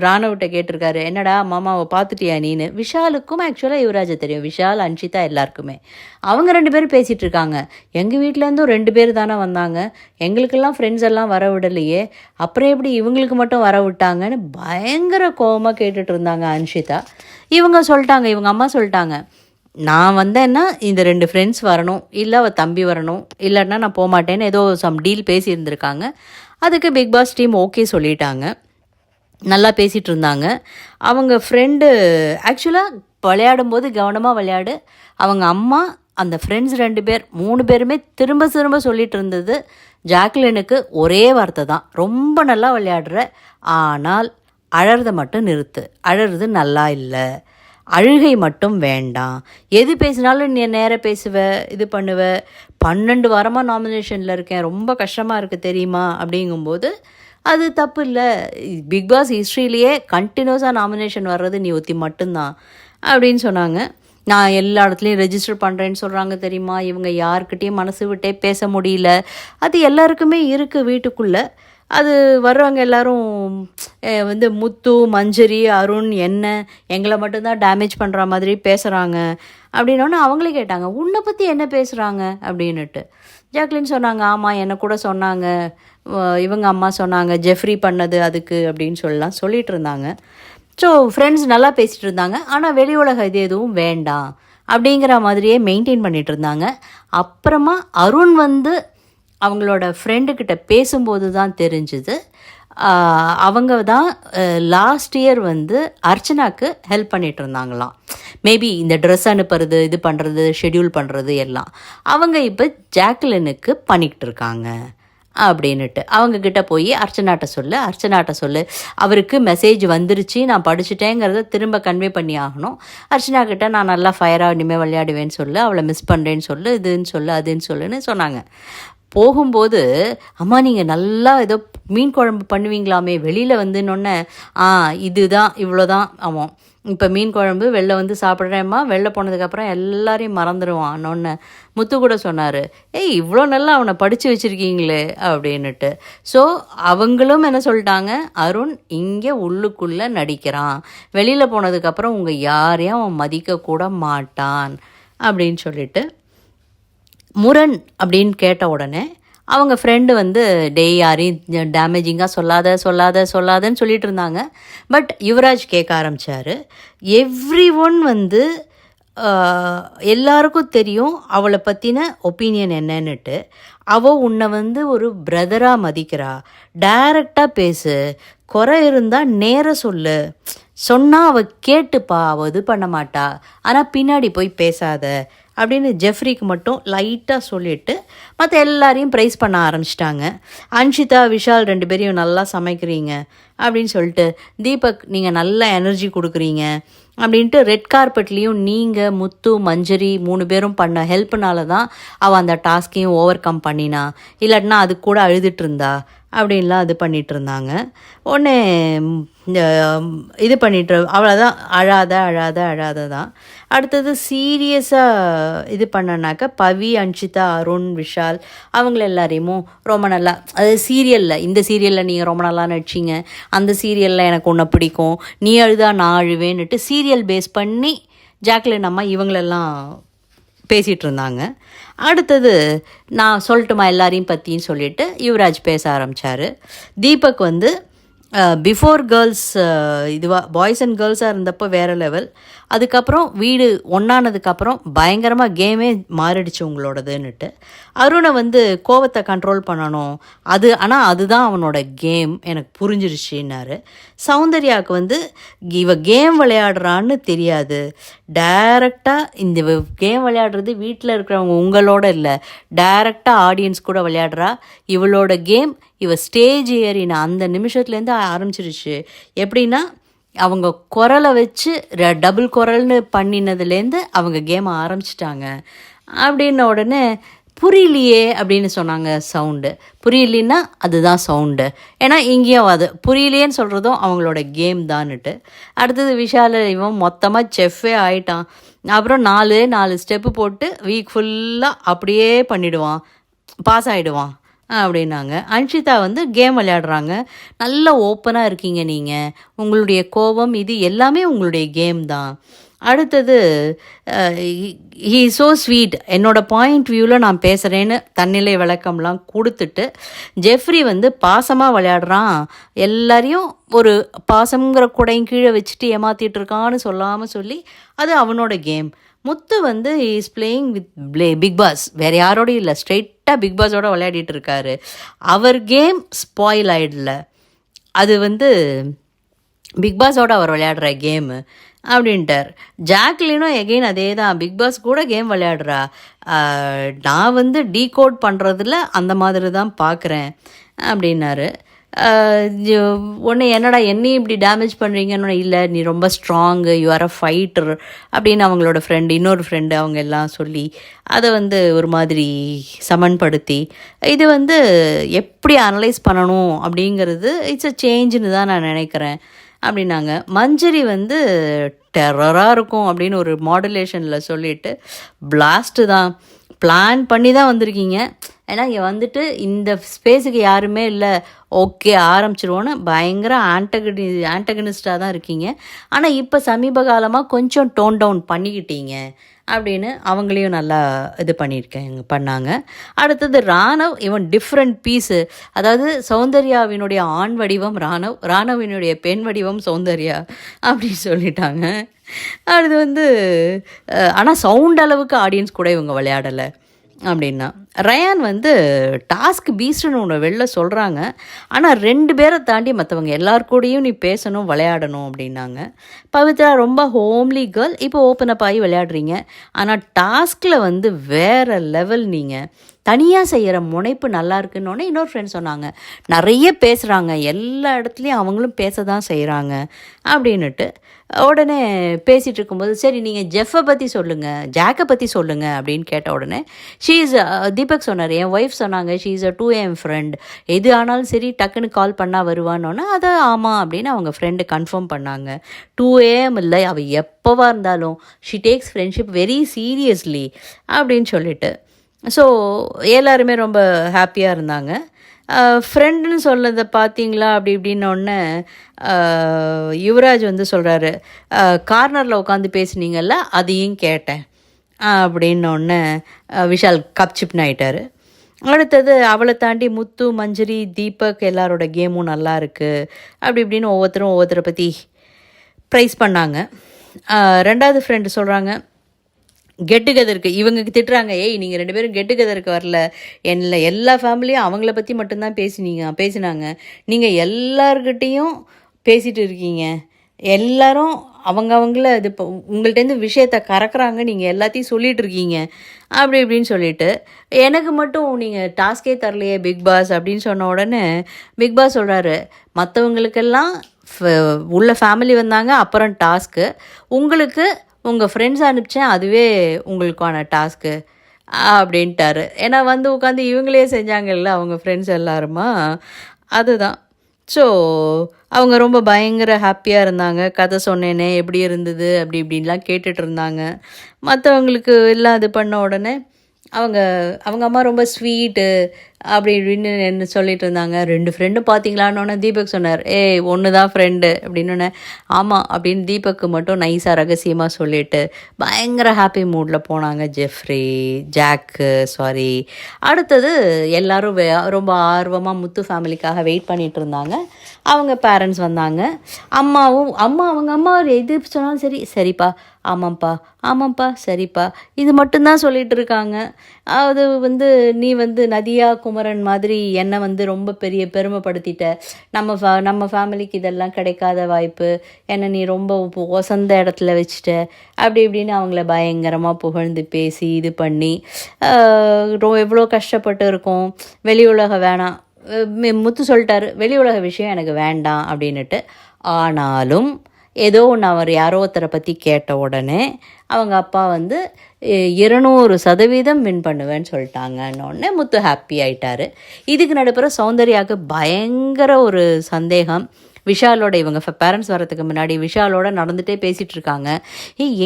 ராணவிட்ட கேட்டிருக்காரு, என்னடா மாமாவை பார்த்துட்டியா நீன்னு. விஷாலுக்கும் ஆக்சுவலாக யுவராஜை தெரியும், விஷால் அன்ஷிதா எல்லாருக்குமே. அவங்க 2 பேரும் பேசிகிட்டு இருக்காங்க. எங்கள் வீட்டிலேருந்தும் 2 பேர் தானே வந்தாங்க, எங்களுக்கெல்லாம் ஃப்ரெண்ட்ஸ் எல்லாம் வர விடலையே, அப்புறம் எப்படி இவங்களுக்கு மட்டும் வர விட்டாங்கன்னு பயங்கர கோபமாக கேட்டுட்டு இருந்தாங்க அன்ஷிதா. இவங்க சொல்லிட்டாங்க, இவங்க அம்மா சொல்லிட்டாங்க, நான் வந்தேன்னா இந்த 2 ஃப்ரெண்ட்ஸ் வரணும், இல்லை அவள் தம்பி வரணும், இல்லைன்னா நான் போகமாட்டேன்னு ஏதோ சம் டீல் பேசியிருந்திருக்காங்க. அதுக்கு பிக் பாஸ் டீம் ஓகே சொல்லிட்டாங்க. நல்லா பேசிகிட்டு இருந்தாங்க. அவங்க ஃப்ரெண்டு ஆக்சுவலாக விளையாடும்போது கவனமாக விளையாடு. அவங்க அம்மா அந்த ஃப்ரெண்ட்ஸ் 2 பேர் 3 பேருமே திரும்ப திரும்ப சொல்லிகிட்டு இருந்தது ஜாக்லினுக்கு ஒரே வார்த்தை தான், ரொம்ப நல்லா விளையாடுற, ஆனால் அழறதை மட்டும் நிறுத்து, அழறது நல்லா இல்லை, அழுகை மட்டும் வேண்டாம், எது பேசினாலும் நீ நேராக பேசுவ, இது பண்ணுவ, 12 வாரமாக நாமினேஷனில் இருக்கேன், ரொம்ப கஷ்டமாக இருக்குது தெரியுமா அப்படிங்கும்போது அது தப்பு இல்லை. பிக் பாஸ் ஹிஸ்ட்ரியிலேயே கண்டினியூஸாக நாமினேஷன் வர்றது நீ ஒத்தி மட்டும்தான் அப்படின்னு சொன்னாங்க. நான் எல்லா இடத்துலையும் ரெஜிஸ்டர் பண்ணுறேன்னு சொல்கிறாங்க தெரியுமா, இவங்க யாருக்கிட்டேயும் மனசு விட்டே பேச முடியல, அது எல்லாருக்குமே இருக்குது வீட்டுக்குள்ளே. அது வர்றவங்க எல்லோரும் முத்து, மஞ்சரி, அருண் என்ன எங்களை மட்டும்தான் டேமேஜ் பண்ணுற மாதிரி பேசுகிறாங்க அப்படின்னோன்னு அவங்களே கேட்டாங்க, உன்னை பற்றி என்ன பேசுகிறாங்க அப்படின்னுட்டு. ஜாக்லின் சொன்னாங்க, ஆமாம் என்னை கூட சொன்னாங்க, இவங்க அம்மா சொன்னாங்க ஜெஃப்ரி பண்ணது அதுக்கு அப்படின்னு சொல்லலாம் சொல்லிகிட்டு இருந்தாங்க. ஸோ ஃப்ரெண்ட்ஸ் நல்லா பேசிகிட்டு இருந்தாங்க. ஆனால் வெளி உலக இது எதுவும் வேண்டாம் அப்படிங்கிற மாதிரியே மெயின்டைன் பண்ணிகிட்டு இருந்தாங்க. அப்புறமா அருண் அவங்களோட ஃப்ரெண்டுக்கிட்ட பேசும்போது தான் தெரிஞ்சுது, அவங்க தான் லாஸ்ட் இயர் அர்ச்சனாக்கு ஹெல்ப் பண்ணிகிட்டு இருந்தாங்களாம். மேபி இந்த ட்ரெஸ் அனுப்புறது, இது பண்ணுறது, ஷெட்யூல் பண்ணுறது எல்லாம் அவங்க இப்போ ஜாக்லினுக்கு பண்ணிக்கிட்டு இருக்காங்க அப்படின்னுட்டு. அவங்கக்கிட்ட போய் அர்ச்சனாட்ட சொல்லு அவருக்கு மெசேஜ் வந்துருச்சு, நான் படிச்சுட்டேங்கிறத திரும்ப கன்வே பண்ணி ஆகணும். அர்ச்சனா கிட்ட நான் நல்லா ஃபயராக இனிமேல் விளையாடுவேன்னு சொல்லு, அவளை மிஸ் பண்ணுறேன்னு சொல்லு, இதுன்னு சொல்லு, அதுன்னு சொல்லுன்னு சொன்னாங்க. போகும்போது, அம்மா நீங்கள் நல்லா ஏதோ மீன் குழம்பு பண்ணுவீங்களாமே, வெளியில் இன்னொன்னே இதுதான் இவ்வளோதான் ஆமாம், இப்போ மீன் குழம்பு வெளில சாப்பிட்றேம்மா, வெளில போனதுக்கப்புறம் எல்லாரையும் மறந்துடுவான் முத்து கூட சொன்னார், ஏய் இவ்வளோ நல்லா அவனை படித்து வச்சுருக்கீங்களே அப்படின்னுட்டு. ஸோ அவங்களும் என்ன சொல்லிட்டாங்க, அருண் இங்கே உள்ளுக்குள்ளே நடிக்கிறான், வெளியில் போனதுக்கப்புறம் உங்கள் யாரையும் அவன் மதிக்கக்கூட மாட்டான் அப்படின்னு சொல்லிட்டு. முரண் அப்படின்னு கேட்ட உடனே அவங்க ஃப்ரெண்டு டேய் யாரையும் டேமேஜிங்காக சொல்லாதன்னு சொல்லிட்டு இருந்தாங்க. பட் யுவராஜ் கேட்க ஆரம்பித்தார், எவ்ரி ஒன் எல்லாருக்கும் தெரியும் அவளை பற்றின ஒப்பீனியன் என்னன்னுட்டு. அவள் உன்னை ஒரு பிரதராக மதிக்கிறா, டைரக்டாக பேசு, குறை இருந்தால் நேர சொல்லு, சொன்னால் அவள் கேட்டுப்பா, அவள் இது பண்ண மாட்டா, ஆனால் பின்னாடி போய் பேசாத அப்படின்னு ஜெஃப்ரிக்கு மட்டும் லைட்டாக சொல்லிவிட்டு மற்ற எல்லாரையும் ப்ரைஸ் பண்ண ஆரம்பிச்சிட்டாங்க. அன்ஷிதா, விஷால் 2 பேரையும் நல்லா சமைக்கிறீங்க அப்படின்னு சொல்லிட்டு, தீபக் நீங்கள் நல்லா எனர்ஜி கொடுக்குறீங்க அப்படின்ட்டு ரெட் கார்பெட்லேயும் நீங்கள், முத்து, மஞ்சரி 3 பேரும் பண்ண ஹெல்ப்னால தான் அவள் அந்த டாஸ்கையும் ஓவர் கம் பண்ணினா, இல்லாட்டினா அது கூட அழுதுட்டு இருந்தா அப்படின்லாம் இது பண்ணிகிட்டு இருந்தாங்க. உடனே இது பண்ணிட்டு அவ்வளோதான், அழாத அழாத அழாத தான். அடுத்தது சீரியஸாக இது பண்ணனாக்கா பவி, அன்ஷிதா, அருண், விஷால் அவங்கள எல்லாரையுமோ ரொம்ப நல்லா, அது சீரியலில், இந்த சீரியலில் நீங்கள் ரொம்ப நல்லா நடிச்சிங்க, அந்த சீரியலில் எனக்கு ஒன்று பிடிக்கும், நீ அழுதா நான் அழுவேன்னுட்டு சீரியல் பேஸ் பண்ணி ஜாக்லின் அம்மா இவங்களெல்லாம் பேசிகிட்டு இருந்தாங்க. அடுத்தது நான் சொல்லட்டுமா எல்லாரையும் பற்றின்னு சொல்லிவிட்டு யுவராஜ் பேச ஆரம்பித்தார். தீபக் வந்து பிஃபோர் கேர்ள்ஸ் இதுவாக பாய்ஸ் அண்ட் கேர்ள்ஸாக இருந்தப்போ வேறு லெவல், அதுக்கப்புறம் வீடு ஒன்றானதுக்கப்புறம் பயங்கரமாக கேமே மாறிடுச்சு உங்களோடதுன்னுட்டு. அருணை வந்து கோவத்தை கண்ட்ரோல் பண்ணணும், ஆனால் அதுதான் அவனோட கேம், எனக்கு புரிஞ்சிருச்சுன்னாரு. சௌந்தர்யாவுக்கு வந்து இவ கேம் விளையாடுறான்னு தெரியாது, டைரெக்டாக இந்த கேம் விளையாடுறது வீட்டில் இருக்கிறவங்க உங்களோட இல்லை, டைரெக்டாக ஆடியன்ஸ் கூட விளையாடுறா, இவளோட கேம் இவ ஸ்டேஜ் ஏறின அந்த நிமிஷத்துலேருந்து ஆரம்பிச்சிருச்சு. எப்படின்னா அவங்க குரலை வச்சு டபுள் குரல்னு பண்ணினதுலேருந்து அவங்க கேமை ஆரம்பிச்சிட்டாங்க. அப்படின்ன உடனே புரியலையே அப்படின்னு சொன்னாங்க. சவுண்டு புரியலன்னா அதுதான் சவுண்டு, ஏன்னா இங்கேயும் அது புரியலையேன்னு சொல்கிறதும் அவங்களோட கேம் தான்னுட்டு. அடுத்தது விஷால இவன் மொத்தமாக செஃப்பே ஆயிட்டான். அப்புறம் 4 ஸ்டெப்பு போட்டு வீக் ஃபுல்லாக அப்படியே பண்ணிவிடுவான், பாஸ் ஆகிடுவான் அப்படின்னாங்க. அன்ஷிதா வந்து கேம் விளையாடுறாங்க, நல்ல ஓப்பனாக இருக்கீங்க நீங்கள், உங்களுடைய கோபம் இது எல்லாமே உங்களுடைய கேம் தான். அடுத்தது ஹீ ஸோ ஸ்வீட், என்னோடய பாயிண்ட் வியூவில் நான் பேசுகிறேன்னு தன்னிலை விளக்கம்லாம் கொடுத்துட்டு, ஜெஃப்ரி வந்து பாசமாக விளையாடுறான், எல்லாரையும் ஒரு பாசங்கிற குடையும் கீழே வச்சுட்டு ஏமாற்றிட்டு இருக்கான்னு சொல்லாமல் சொல்லி அது அவனோட கேம். முத்து வந்து is playing with big boss, வேறு யாரோடையும் இல்லை, ஸ்ட்ரெயிட்டாக பிக் பாஸோட விளையாடிட்டு இருக்காரு. அவர் கேம் ஸ்பாயில் ஆகிடல, அது வந்து பிக் பாஸோட அவர் விளையாடுற கேமு அப்படின்ட்டார். ஜாக்லினும் எகெயின் அதே தான், பிக் பாஸ் கூட கேம் விளையாடுறா, நான் வந்து டீகோட் பண்ணுறதுல அந்த மாதிரி தான் பார்க்குறேன் அப்படின்னாரு. ஒன்று என்னடா என்னையும் இப்படி டேமேஜ் பண்ணுறீங்கன்னு, இல்லை நீ ரொம்ப strong, you are a fighter அப்படின்னு அவங்களோட ஃப்ரெண்டு, இன்னொரு ஃப்ரெண்டு அவங்க எல்லாம் சொல்லி அதை வந்து ஒரு மாதிரி சமன்படுத்தி இது வந்து எப்படி அனலைஸ் பண்ணணும் அப்படிங்கிறது இட்ஸ் அ சேஞ்சுன்னு தான் நான் நினைக்கிறேன் அப்படின்னாங்க. மஞ்சரி வந்து டெரராக இருக்கும் அப்படின்னு ஒரு மாடுலேஷனில் சொல்லிவிட்டு, பிளாஸ்ட்டு தான், பிளான் பண்ணி தான் வந்திருக்கீங்க, ஏன்னா இங்கே வந்துட்டு இந்த ஸ்பேஸுக்கு யாருமே இல்லை, ஓகே ஆரம்பிச்சிருவோன்னு பயங்கர ஆண்டகனிஸ்டாக தான் இருக்கீங்க, ஆனால் இப்போ சமீப காலமாக கொஞ்சம் டோன் டவுன் பண்ணிக்கிட்டீங்க அப்படின்னு அவங்களையும் நல்லா இது பண்ணாங்க. அடுத்தது ராணவ், இவன் டிஃப்ரெண்ட் பீஸு, அதாவது சௌந்தர்யாவினுடைய ஆண் வடிவம் ராணவ், ராணவினுடைய பெண் வடிவம் சௌந்தர்யா அப்படின்னு சொல்லிட்டாங்க. அது வந்து ஆனால் சவுண்ட் அளவுக்கு ஆடியன்ஸ் கூட இவங்க விளையாடலை அப்படின்னா. ரயான் வந்து டாஸ்க் பீஸ்ட்னு ஒன்று வெளில சொல்கிறாங்க, ஆனால் 2 பேரை தாண்டி மற்றவங்க எல்லாருக்கூடையும் நீ பேசணும் விளையாடணும் அப்படின்னாங்க. பவித்ரா ரொம்ப ஹோம்லி கேர்ள், இப்போ ஓப்பன் அப் ஆகி விளையாடுறீங்க, ஆனால் டாஸ்கில் வந்து வேறு லெவல், நீங்கள் தனியாக செய்கிற முனைப்பு நல்லா இருக்குன்னொன்னே இன்னொரு ஃப்ரெண்ட் சொன்னாங்க, நிறைய பேசுகிறாங்க, எல்லா இடத்துலையும் அவங்களும் பேச தான் செய்கிறாங்க அப்படின்னுட்டு. உடனே பேசிகிட்டு இருக்கும்போது சரி நீங்கள் ஜெஃப்பை பற்றி சொல்லுங்கள், ஜாக்கை பற்றி சொல்லுங்கள் அப்படின்னு கேட்ட உடனே தீபக் சொன்னார், என் ஒய்ஃப் சொன்னாங்க she is a 2am friend, எது ஆனாலும் சரி டக்குன்னு கால் பண்ணால் வருவானோன்னா அதை ஆமாம் அப்படின்னு அவங்க ஃப்ரெண்டு கன்ஃபார்ம் பண்ணாங்க. 2am இல்லை, அவள் எப்போவா இருந்தாலும் she tax friendship very seriously அப்படின்னு சொல்லிட்டு. ஸோ எல்லாருமே ரொம்ப ஹாப்பியாக இருந்தாங்க. ஃப்ரெண்டுன்னு சொல்லதை பார்த்தீங்களா அப்படி இப்படின்னொடனே யுவராஜ் வந்து சொல்கிறாரு, கார்னரில் உட்காந்து பேசுனீங்கல்ல அதையும் கேட்டேன் அப்படின்னொடனே விஷால் கப்சிப்னு ஆகிட்டார். அடுத்தது அவளை தாண்டி முத்து, மஞ்சரி, தீபக் எல்லாரோட கேமும் நல்லா இருக்குது அப்படி இப்படின்னு ஒவ்வொருத்தரை பற்றி ப்ரைஸ் பண்ணாங்க. 2வது ஃப்ரெண்டு சொல்கிறாங்க, கெட் டுகெதருக்கு இவங்க திட்டுறாங்க, ஏய் நீங்கள் 2 பேரும் கெட் டுகெதருக்கு வரல, எல்லா ஃபேமிலியும் அவங்கள பற்றி மட்டும்தான் பேசினாங்க, நீங்கள் எல்லார்கிட்டேயும் பேசிகிட்டு இருக்கீங்க, எல்லாரும் அவங்கள இது உங்கள்கிட்டேருந்து விஷயத்தை கறக்குறாங்க, நீங்கள் எல்லாத்தையும் சொல்லிகிட்டு இருக்கீங்க அப்படி இப்படின்னு சொல்லிட்டு, எனக்கு மட்டும் நீங்கள் டாஸ்கே தரலையே பிக் பாஸ் அப்படின்னு சொன்ன உடனே பிக் பாஸ் சொல்கிறாரு, மற்றவங்களுக்கெல்லாம் உள்ள ஃபேமிலி வந்தாங்க, அப்புறம் டாஸ்க்கு, உங்களுக்கு உங்கள் ஃப்ரெண்ட்ஸ் அனுப்பிச்சேன், அதுவே உங்களுக்கான டாஸ்க்கு அப்படின்ட்டாரு. ஏன்னா வந்து உட்காந்து இவங்களே செஞ்சாங்கல்ல அவங்க ஃப்ரெண்ட்ஸ் எல்லாருமா, அதுதான். ஸோ அவங்க ரொம்ப பயங்கர ஹாப்பியாக இருந்தாங்க. கதை சொன்னேனே எப்படி இருந்தது அப்படி இப்படின்லாம் கேட்டுட்டு இருந்தாங்க. மற்றவங்களுக்கு எல்லாம் இது பண்ண உடனே அவங்க அவங்க அம்மா ரொம்ப ஸ்வீட்டு அப்படி இப்படின்னு என்ன சொல்லிட்டு இருந்தாங்க. 2 ஃப்ரெண்டு பார்த்தீங்களான்னொன்னே தீபக் சொன்னார், ஏய் ஒன்று தான் ஃப்ரெண்டு அப்படின்னோடனே ஆமாம் அப்படின்னு தீபக்கு மட்டும் நைஸாக ரகசியமாக சொல்லிட்டு பயங்கர ஹாப்பி மூடில் போனாங்க ஜெஃப்ரி, ஜாக்கு. அடுத்தது எல்லோரும் ரொம்ப ஆர்வமாக முத்து ஃபேமிலிக்காக வெயிட் பண்ணிகிட்டு இருந்தாங்க. அவங்க பேரண்ட்ஸ் வந்தாங்க. அம்மா அவங்க அம்மா எது சொன்னாலும் சரி சரிப்பா ஆமாம்ப்பா சரிப்பா இது மட்டும்தான் சொல்லிகிட்டு இருக்காங்க. அது நீ நதியா குமரன் மாதிரி என்னை ரொம்ப பெரிய பெருமைப்படுத்திட்ட. நம்ம ஃபேமிலிக்கு இதெல்லாம் கிடைக்காத வாய்ப்பு, என்னை நீ ரொம்ப ஒசந்த இடத்துல வச்சுட்ட அப்படி இப்படின்னு அவங்கள பயங்கரமாக புகழ்ந்து பேசி இது பண்ணி எவ்வளோ கஷ்டப்பட்டு இருக்கோம், வெளி உலகம் வேணாம். முத்து சொல்லிட்டாரு வெளி உலக விஷயம் எனக்கு வேண்டாம் அப்படின்னுட்டு. ஆனாலும் ஏதோ ஒன்று அவர் யாரோ ஒருத்தரை பற்றி கேட்ட உடனே அவங்க அப்பா 200% வின் பண்ணுவேன்னு சொல்லிட்டாங்கன்னொடனே முத்து ஹாப்பி ஆகிட்டார். இதுக்கு நடுப்புற சௌந்தர்யாவுக்கு பயங்கர ஒரு சந்தேகம். விஷாலோட இவங்க பேரண்ட்ஸ் வரதுக்கு முன்னாடி விஷாலோட நடந்துகிட்டே பேசிகிட்டு இருக்காங்க.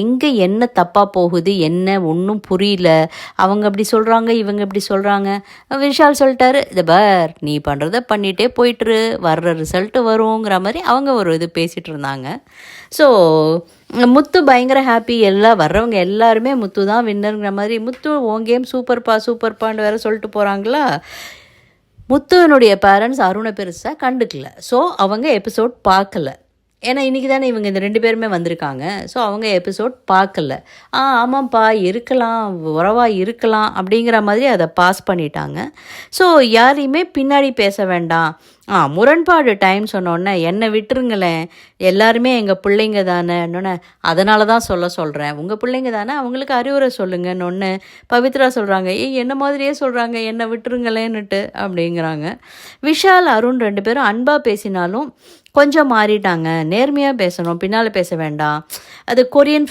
எங்கே என்ன தப்பாக போகுது, என்ன ஒன்றும் புரியல, அவங்க அப்படி சொல்கிறாங்க இவங்க இப்படி சொல்கிறாங்க. விஷால் சொல்லிட்டாரு, இதை பார் நீ பண்ணுறத பண்ணிகிட்டே போயிட்டுரு, வர்ற ரிசல்ட்டு வருங்கிற மாதிரி அவங்க ஒரு இது பேசிகிட்டு இருந்தாங்க. ஸோ முத்து பயங்கர ஹாப்பி. எல்லாம் வர்றவங்க எல்லாருமே முத்து தான் வின்னருங்கிற மாதிரி, முத்து உன் கேம் சூப்பர்ப்பான்னு வேறு சொல்லிட்டு போகிறாங்களா. முத்துவனுடைய பேரண்ட்ஸ் அருணை பெருசாக கண்டுக்கல. ஸோ அவங்க எபிசோட் பார்க்கல. ஏன்னா இன்றைக்கி தானே இவங்க இந்த 2 பேருமே வந்திருக்காங்க. ஸோ அவங்க எபிசோட் பார்க்கல. ஆமாம்ப்பா இருக்கலாம், உறவாக இருக்கலாம் அப்படிங்கிற மாதிரி அதை பாஸ் பண்ணிட்டாங்க. ஸோ யாரையுமே பின்னாடி பேச வேண்டாம். முரண்பாடு டைம் சொன்னோன்னே என்னை விட்டுருங்களேன், எல்லாருமே எங்கள் பிள்ளைங்க தானேன்னொன்னே அதனால தான் சொல்கிறேன், உங்கள் பிள்ளைங்க தானே அவங்களுக்கு அறிவுரை சொல்லுங்கன்னு பவித்ரா சொல்கிறாங்க. என்ன மாதிரியே சொல்கிறாங்க, என்னை விட்டுருங்களேன்னுட்டு அப்படிங்கிறாங்க. விஷால் அருண் 2 பேரும் அன்பாக பேசினாலும் கொஞ்சம் மாறிட்டாங்க. நேர்மையாக பேசணும், பின்னால் பேச வேண்டாம். அது கொரியன்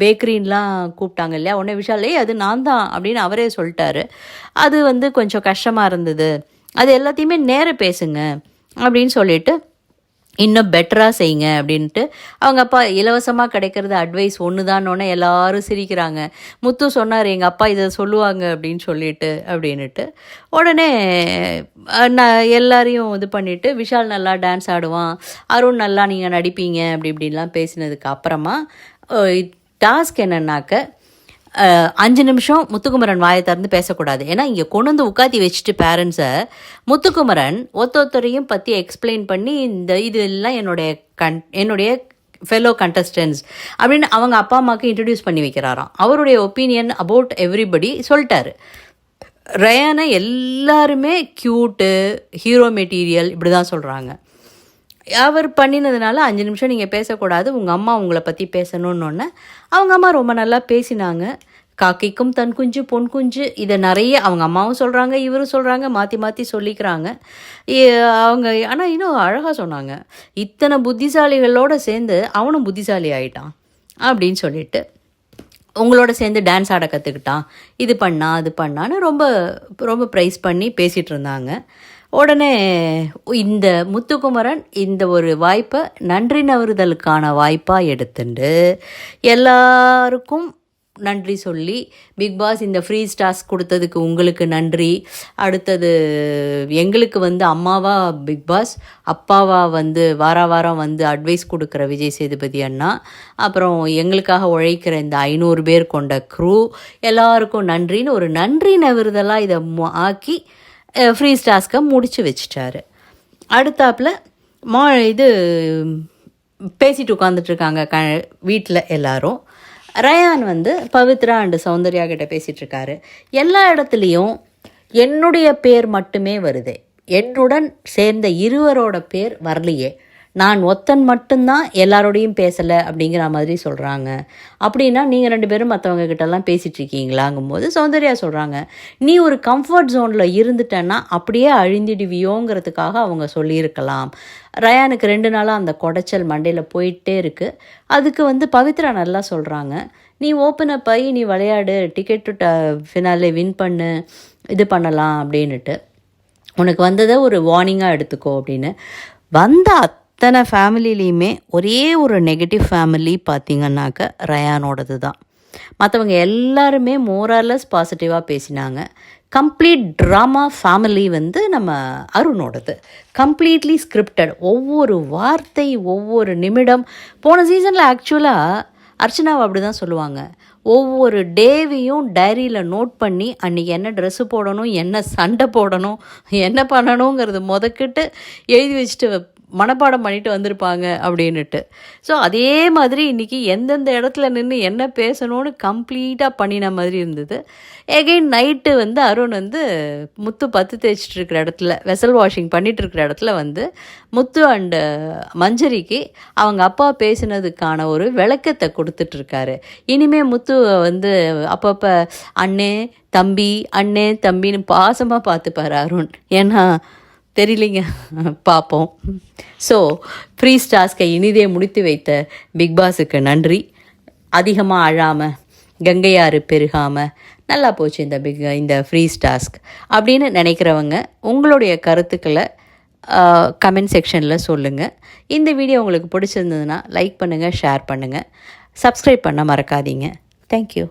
பேக்கரின்லாம் கூப்பிட்டாங்க இல்லையா, உடனே விஷாலே அது நான் தான் அப்படின்னு அவரே சொல்லிட்டாரு. அது கொஞ்சம் கஷ்டமாக இருந்தது. அது எல்லாத்தையுமே நேராக பேசுங்க அப்படின்னு சொல்லிட்டு இன்னும் பெட்டராக செய்யுங்க அப்படின்ட்டு அவங்க அப்பா இலவசமாக கிடைக்கிறது அட்வைஸ் ஒன்று தான்னொன்னே எல்லாரும் சிரிக்கிறாங்க. முத்து சொன்னார் எங்கள் அப்பா இதை சொல்லுவாங்க அப்படின்னு அப்படின்ட்டு உடனே நான் எல்லாரையும் இது பண்ணிவிட்டு விஷால் நல்லா டான்ஸ் ஆடுவான், அருண் நல்லா நீங்கள் நடிப்பீங்க இப்படின்லாம் பேசினதுக்கு அப்புறமா டாஸ்க் என்னன்னாக்க 5 நிமிஷம் முத்துக்குமரன் வாயை திறந்து பேசக்கூடாது. ஏன்னா இங்கே கொண்டு உட்காத்தி வச்சுட்டு பேரண்ட்ஸை முத்துக்குமரன் ஒருத்தரையும் பற்றி எக்ஸ்பிளைன் பண்ணி இதெல்லாம் என்னுடைய ஃபெலோ கண்டஸ்டன்ஸ் அப்படின்னு அவங்க அப்பா அம்மாவுக்கு இன்ட்ரடியூஸ் பண்ணி வைக்கிறாராம். அவருடைய ஒப்பீனியன் அபவுட் எவ்ரிபடி சொல்லிட்டாரு. ரயானை எல்லாருமே க்யூட்டு, ஹீரோ மெட்டீரியல் இப்படி தான் சொல்கிறாங்க. அவர் பண்ணினதுனால 5 நிமிஷம் நீங்கள் பேசக்கூடாது, உங்கள் அம்மா உங்களை பற்றி பேசணுன்னொன்னே அவங்க அம்மா ரொம்ப நல்லா பேசினாங்க. காக்கைக்கும் தன் குஞ்சு பொன் குஞ்சு இதை நிறைய அவங்க அம்மாவும் சொல்கிறாங்க, இவரும் சொல்கிறாங்க, மாற்றி சொல்லிக்கிறாங்க அவங்க. ஆனால் இன்னும் அழகாக சொன்னாங்க, இத்தனை புத்திசாலிகளோடு சேர்ந்து அவனும் புத்திசாலி ஆகிட்டான் அப்படின்னு சொல்லிட்டு உங்களோட சேர்ந்து டான்ஸ் ஆட கற்றுக்கிட்டான், இது பண்ணா அது பண்ணான்னு ரொம்ப ரொம்ப ப்ரைஸ் பண்ணி பேசிகிட்டு இருந்தாங்க. உடனே இந்த முத்துக்குமரன் இந்த ஒரு வாய்ப்பை நன்றி நவறுதலுக்கான வாய்ப்பாக எடுத்துட்டு எல்லாருக்கும் நன்றி சொல்லி, பிக் பாஸ் இந்த ஃப்ரீ ஸ்டார்ஸ் கொடுத்ததுக்கு உங்களுக்கு நன்றி, அடுத்தது எங்களுக்கு அம்மாவா பிக் பாஸ், அப்பாவா வாரம் அட்வைஸ் கொடுக்குற விஜய் சேதுபதி அண்ணா, அப்புறம் எங்களுக்காக உழைக்கிற இந்த 500 பேர் கொண்ட க்ரூ எல்லாருக்கும் நன்றின்னு ஒரு நன்றி நவிறுதலாக இதை ஆக்கி ஃப்ரீ ஸ்டார்ஸ்க்கு முடிச்சு வச்சிட்டாரு. அடுத்தாப்பில் இது பேசிட்டு உட்காந்துட்ருக்காங்க வீட்டில் எல்லாரும். ரயான் பவித்ரா அண்டு சௌந்தர்யா கிட்ட பேசிகிட்ருக்காரு. எல்லா இடத்துலையும் என்னுடைய பேர் மட்டுமே வருது, என்னுடன் சேர்ந்த இருவரோட பேர் வரலையே, நான் ஒத்தன் மட்டும்தான் எல்லாரோடையும் பேசலை அப்படிங்கிற மாதிரி சொல்கிறாங்க. அப்படின்னா நீங்கள் 2 பேரும் மற்றவங்க கிட்டலாம் பேசிகிட்ருக்கீங்களாங்கும்போது சௌந்தர்யா சொல்கிறாங்க, நீ ஒரு கம்ஃபர்ட் ஜோனில் இருந்துட்டேன்னா அப்படியே அழிந்திடுவியோங்கிறதுக்காக அவங்க சொல்லியிருக்கலாம். ரயானுக்கு 2 நாளாக அந்த குடைச்சல் மண்டையில் போயிட்டே இருக்குது. அதுக்கு பவித்ரா நல்லா சொல்கிறாங்க, நீ ஓப்பன் அப் ஆகி நீ விளையாடு, டிக்கெட் டு ஃபினாலே வின் பண்ணு, இது பண்ணலாம் அப்படின்னுட்டு. உனக்கு வந்ததை ஒரு வார்னிங்காக எடுத்துக்கோ அப்படின்னு. வந்த அத்தனை ஃபேமிலிலையுமே ஒரே ஒரு நெகட்டிவ் ஃபேமிலி பார்த்திங்கன்னாக்க ரயானோடது தான். மற்றவங்க எல்லாருமே மோரார்லெஸ் பாசிட்டிவாக பேசினாங்க. கம்ப்ளீட் ட்ராமா ஃபேமிலி வந்து நம்ம அருணோடது. Completely scripted. ஒவ்வொரு வார்த்தை, ஒவ்வொரு நிமிடம். போன சீசனில் ஆக்சுவலாக அர்ச்சனாவை அப்படி தான் சொல்லுவாங்க. ஒவ்வொரு டேவையும் டைரியில் நோட் பண்ணி அன்றைக்கி என்ன ட்ரெஸ்ஸு போடணும், என்ன சண்டை போடணும், என்ன பண்ணணுங்கிறது முதக்கிட்டு எழுதி வச்சுட்டு மனப்பாடம் பண்ணிட்டு வந்திருப்பாங்க அப்படின்னுட்டு. ஸோ அதே மாதிரி இன்றைக்கி எந்தெந்த இடத்துல நின்று என்ன பேசணும்னு கம்ப்ளீட்டாக பண்ணின மாதிரி இருந்தது. எகெயின் நைட்டு வந்து அருண் வந்து முத்து பத்து தேய்ச்சிட்டு இருக்கிற இடத்துல, வெசல் வாஷிங் பண்ணிகிட்டு இருக்கிற இடத்துல வந்து முத்து அண்டு மஞ்சரிக்கு அவங்க அப்பா பேசினதுக்கான ஒரு விளக்கத்தை கொடுத்துட்ருக்காரு. இனிமேல் முத்து வந்து அப்பப்போ அண்ணே தம்பி அண்ணே தம்பின்னு பாசமாக பார்த்துப்பார் அருண். ஏன்னா தெரியலிங்க, பார்ப்போம். ஸோ ஃப்ரீஸ் டாஸ்கை இனிதே முடித்து வைத்த பிக்பாஸுக்கு நன்றி. அதிகமாக அழாமல், கங்கையாறு பெருகாமல் நல்லா போச்சு இந்த ஃப்ரீஸ் டாஸ்க் அப்படின்னு நினைக்கிறவங்க உங்களுடைய கருத்துக்களை கமெண்ட் செக்ஷனில் சொல்லுங்கள். இந்த வீடியோ உங்களுக்கு பிடிச்சிருந்ததுன்னா லைக் பண்ணுங்கள், ஷேர் பண்ணுங்கள், சப்ஸ்கிரைப் பண்ண மறக்காதீங்க. தேங்க்யூ.